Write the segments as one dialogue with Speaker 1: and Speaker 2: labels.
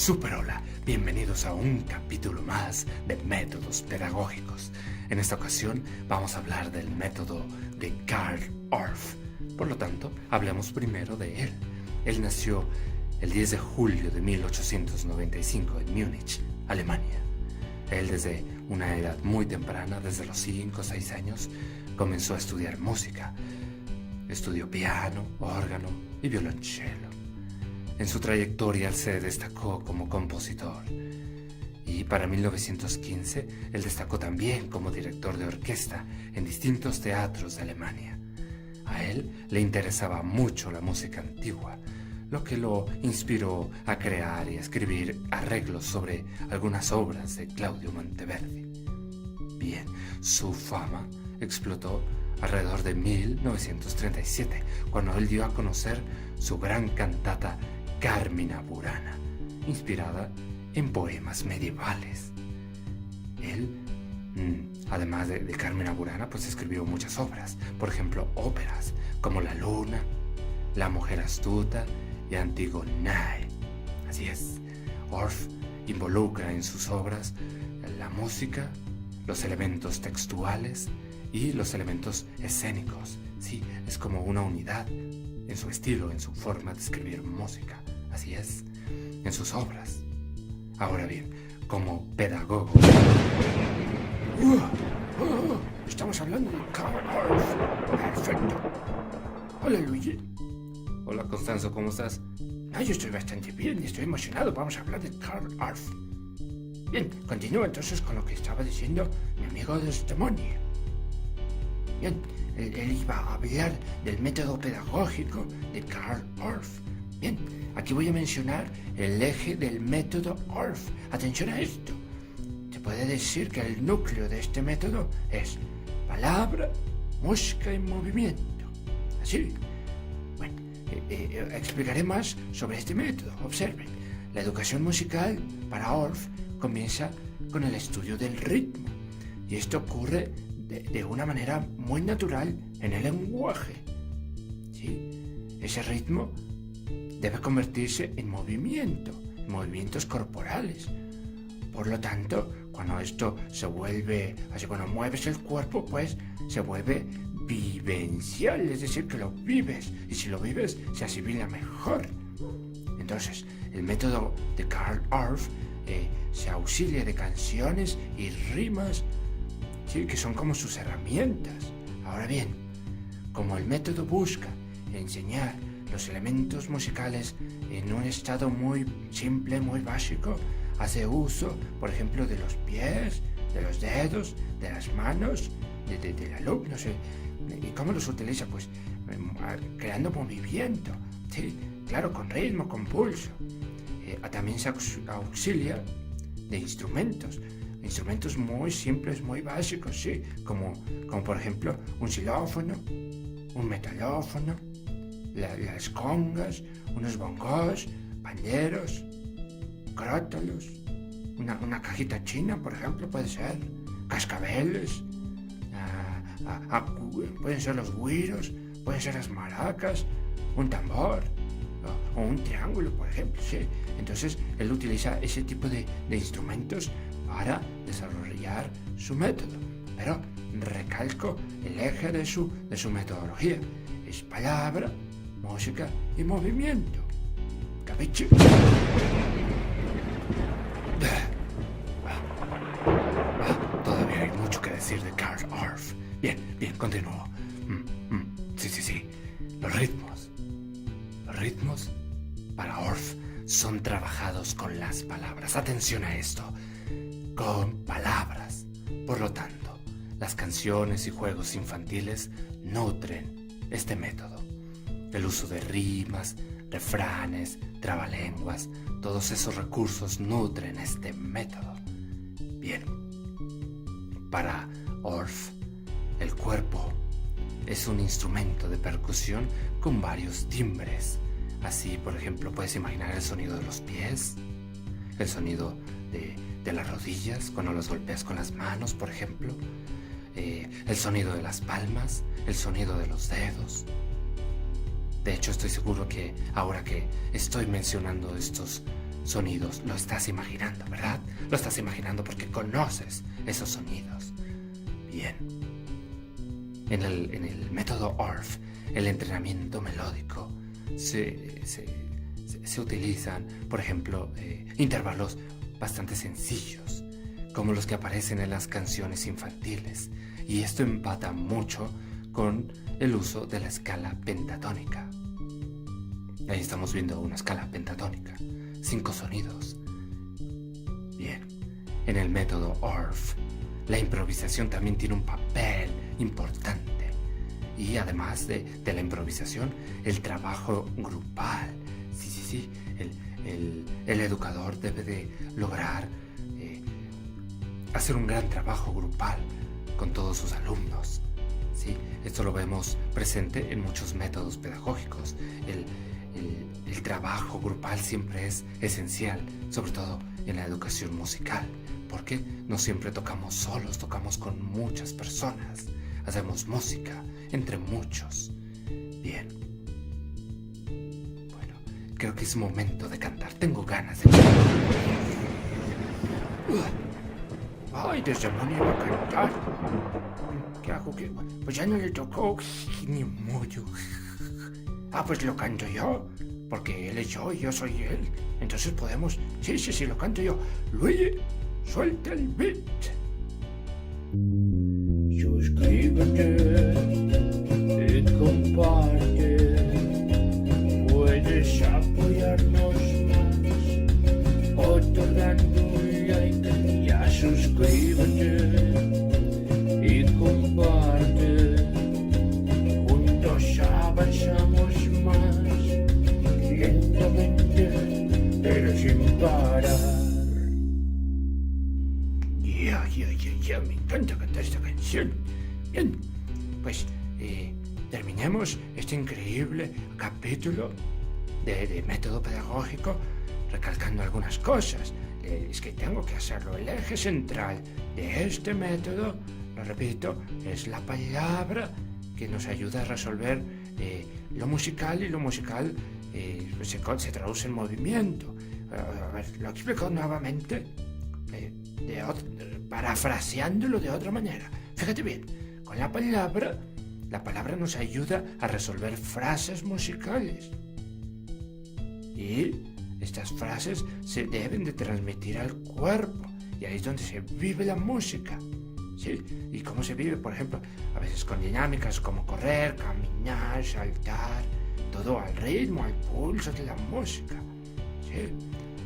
Speaker 1: Super hola, bienvenidos a un capítulo más de métodos pedagógicos. En esta ocasión vamos a hablar del método de Karl Orff. Por lo tanto, hablemos primero de él. Él nació el 10 de julio de 1895 en Múnich, Alemania. Él desde una edad muy temprana, desde los 5 o 6 años, comenzó a estudiar música. Estudió piano, órgano y violonchelo. En su trayectoria él se destacó como compositor y para 1915 él destacó también como director de orquesta en distintos teatros de Alemania. A él le interesaba mucho la música antigua, lo que lo inspiró a crear y a escribir arreglos sobre algunas obras de Claudio Monteverdi. Bien, su fama explotó alrededor de 1937, cuando él dio a conocer su gran cantata Carmina Burana, inspirada en poemas medievales. Él, además de Carmina Burana, pues escribió muchas obras, por ejemplo, óperas como La Luna, La Mujer Astuta y Antigonae. Así es, Orff involucra en sus obras la música, los elementos textuales y los elementos escénicos. Sí, es como una unidad en su estilo, en su forma de escribir música. Así es, en sus obras. Ahora bien, como pedagogo...
Speaker 2: Estamos hablando de Karl Orff. Perfecto. Hola, Luigi.
Speaker 1: Hola, Constanzo, ¿cómo estás?
Speaker 2: Yo estoy bastante bien y estoy emocionado. Vamos a hablar de Karl Orff. Bien, continúo entonces con lo que estaba diciendo mi amigo Desdemona. Bien, él iba a hablar del método pedagógico de Karl Orff. Bien, aquí voy a mencionar el eje del método Orff. Atención a esto. Se puede decir que el núcleo de este método es palabra, música y movimiento. Así. Bueno, explicaré más sobre este método. Observen, la educación musical para Orff comienza con el estudio del ritmo. Y esto ocurre de una manera muy natural en el lenguaje. ¿Sí? Ese ritmo debe convertirse en movimientos corporales. Por lo tanto, cuando esto se vuelve, así cuando mueves el cuerpo, pues se vuelve vivencial, es decir, que lo vives, y si lo vives, se asimila mejor. Entonces, el método de Karl Orff se auxilia de canciones y rimas, sí, que son como sus herramientas. Ahora bien, como el método busca enseñar los elementos musicales en un estado muy simple, muy básico, hace uso, por ejemplo, de los pies, de los dedos, de las manos, del alumno. ¿Y cómo los utiliza? Pues creando movimiento, ¿sí? Claro, con ritmo, con pulso. También se auxilia de instrumentos muy simples, muy básicos, sí, como por ejemplo un xilófono, un metalófono, las congas, unos bongos, panderos, crótalos, una cajita china, por ejemplo, puede ser, cascabeles, pueden ser los güiros, pueden ser las maracas, un tambor o un triángulo, por ejemplo, sí. Entonces, él utiliza ese tipo de instrumentos para desarrollar su método. Pero recalco el eje de su metodología. Es palabra, música y movimiento. ¿Capiche?
Speaker 1: Todavía hay mucho que decir de Karl Orff. Bien, continúo. Sí. Los ritmos para Orff son trabajados con las palabras. Atención a esto. Con palabras. Por lo tanto, las canciones y juegos infantiles nutren este método. El uso de rimas, refranes, trabalenguas, todos esos recursos nutren este método. Bien, para Orff, el cuerpo es un instrumento de percusión con varios timbres. Así, por ejemplo, puedes imaginar el sonido de los pies, el sonido de las rodillas cuando los golpeas con las manos, por ejemplo, el sonido de las palmas, el sonido de los dedos. De hecho, estoy seguro que ahora que estoy mencionando estos sonidos. Lo estás imaginando, ¿verdad? Lo estás imaginando porque conoces esos sonidos. Bien. En el método ORF, el entrenamiento melódico, se utilizan, por ejemplo, intervalos bastante sencillos, como los que aparecen en las canciones infantiles. Y esto empata mucho con el uso de la escala pentatónica. Ahí estamos viendo una escala pentatónica, 5 sonidos. Bien, en el método ORF, la improvisación también tiene un papel importante. Y además de la improvisación, el trabajo grupal. Sí, el educador debe de lograr hacer un gran trabajo grupal con todos sus alumnos. ¿Sí? Esto lo vemos presente en muchos métodos pedagógicos. El trabajo grupal siempre es esencial, sobre todo en la educación musical, porque no siempre tocamos solos, tocamos con muchas personas, hacemos música entre muchos. Bien. Bueno, creo que es momento de cantar. Tengo ganas de cantar.
Speaker 2: Ay, Desdemonia iba a cantar. ¿Qué hago? Pues ya no le tocó.
Speaker 1: Ni modo.
Speaker 2: Pues lo canto yo, porque él es yo y yo soy él. Entonces podemos... Sí, lo canto yo. Luigi, suelta el beat. Suscríbete y comparte. Puedes apoyarnos más otorgando un like. Ya suscríbete y comparte. Juntos avanzamos más lentamente, pero sin parar. Ya, me encanta cantar esta canción. Bien, pues terminemos este increíble capítulo de método pedagógico recalcando algunas cosas. Es que tengo que hacerlo. El eje central de este método, lo repito, es la palabra, que nos ayuda a resolver lo musical, y lo musical se traduce en movimiento. A ver, lo explico nuevamente, parafraseándolo de otra manera. Fíjate bien, con la palabra nos ayuda a resolver frases musicales. Y estas frases se deben de transmitir al cuerpo, y ahí es donde se vive la música. ¿Sí? ¿Y cómo se vive? Por ejemplo, a veces con dinámicas como correr, caminar, saltar, todo al ritmo, al pulso de la música. ¿Sí?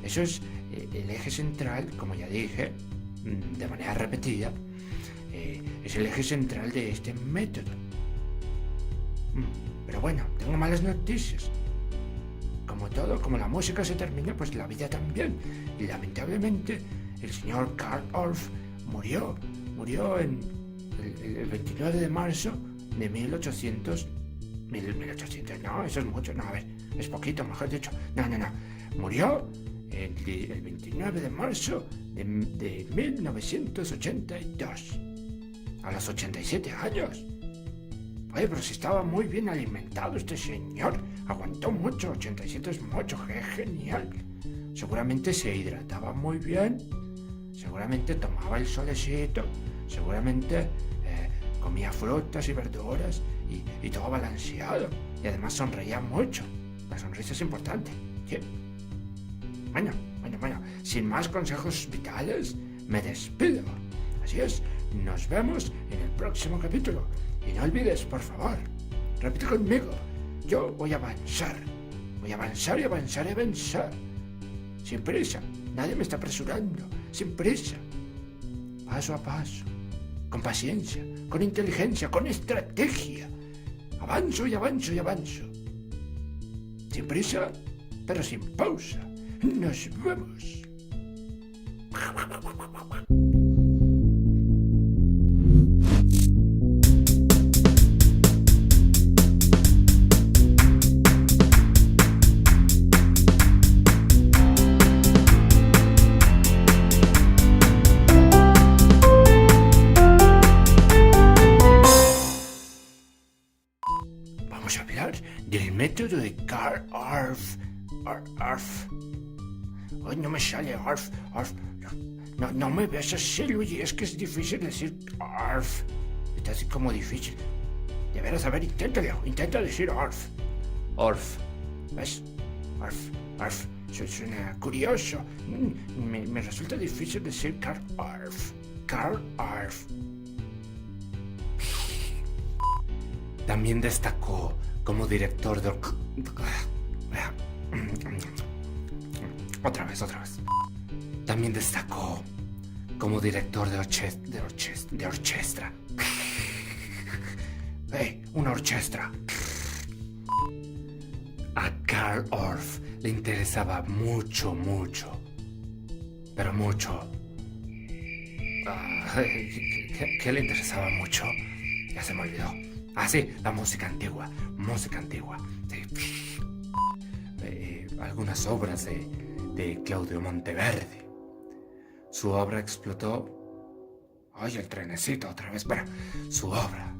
Speaker 2: Eso es el eje central, como ya dije, de manera repetida, es el eje central de este método. Pero bueno, tengo malas noticias. Como todo, como la música se termina, pues la vida también. Y lamentablemente, el señor Carl Orff murió en el 29 de marzo de 1800, no, eso es mucho, no, a ver, es poquito, mejor dicho, no, murió el 29 de marzo de 1982, a los 87 años. Oye, pero si estaba muy bien alimentado este señor, aguantó mucho, 87 es mucho, genial. Seguramente se hidrataba muy bien, seguramente tomaba el solecito, seguramente comía frutas y verduras y todo balanceado, y además sonreía mucho. La sonrisa es importante. ¿Sí? Bueno, sin más consejos vitales, me despido. Así es, nos vemos en el próximo capítulo. Y no olvides, por favor, repite conmigo, yo voy a avanzar y avanzar. Sin prisa, nadie me está apresurando, sin prisa. Paso a paso, con paciencia, con inteligencia, con estrategia. Avanzo y avanzo. Sin prisa, pero sin pausa. Nos vemos. Vamos a hablar del método de Carl Orff. Ay, no me sale Orf, Orf. No, no me veas así, Luigi, es que es difícil decir Orf. Está así como difícil. De veras, a ver, inténtalo, intenta decir Orf.
Speaker 1: Orf.
Speaker 2: ¿Ves? Orf, Orf. Suena curioso. Me resulta difícil decir Carl Orff. Carl Orff.
Speaker 1: También destacó como director de...
Speaker 2: Otra vez.
Speaker 1: También destacó como director de orquesta.
Speaker 2: ¡Hey! Una orquesta.
Speaker 1: A Carl Orff le interesaba mucho, pero mucho. ¿Qué le interesaba mucho? Ya se me olvidó. Ah, sí, la música antigua. Sí. Algunas obras de Claudio Monteverde. Su obra explotó...
Speaker 2: Ay, el trenecito otra vez. Bueno,
Speaker 1: Su obra